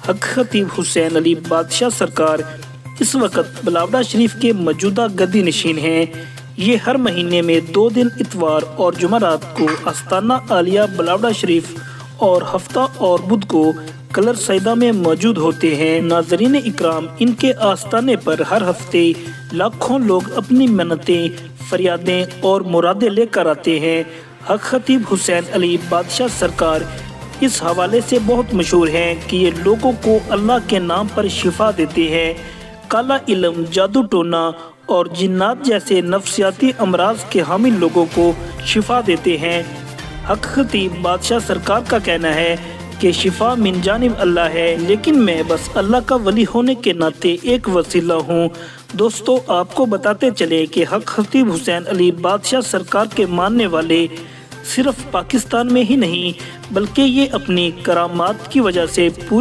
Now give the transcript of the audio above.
حق خطیب حسین علی بادشاہ سرکار اس وقت بلاوڑہ شریف کے موجودہ گدی نشین ہیں۔ یہ ہر مہینے میں 2 دن اتوار اور جمعرات کو آستانہ عالیہ بلاوڑہ شریف اور ہفتہ اور بدھ کو کلر سیدہ میں موجود ہوتے ہیں۔ ناظرین اکرام، ان کے آستانے پر ہر ہفتے لاکھوں لوگ اپنی منتیں، فریادیں اور مرادیں لے کر آتے ہیں۔ حق خطیب حسین علی بادشاہ سرکار اس حوالے سے بہت مشہور ہیں کہ یہ لوگوں کو اللہ کے نام پر شفا دیتے ہیں۔ کالا علم، جادو ٹونا اور جنات جیسے نفسیاتی امراض کے حامل لوگوں کو شفا دیتے ہیں۔ حق خطیب بادشاہ سرکار کا کہنا ہے کہ شفا من جانب اللہ ہے، لیکن میں بس اللہ کا ولی ہونے کے ناطے ایک وسیلہ ہوں۔ دوستو، آپ کو بتاتے چلے کہ حق خطیب حسین علی بادشاہ سرکار کے ماننے والے صرف پاکستان میں ہی نہیں بلکہ یہ اپنی کرامات کی وجہ سے پوری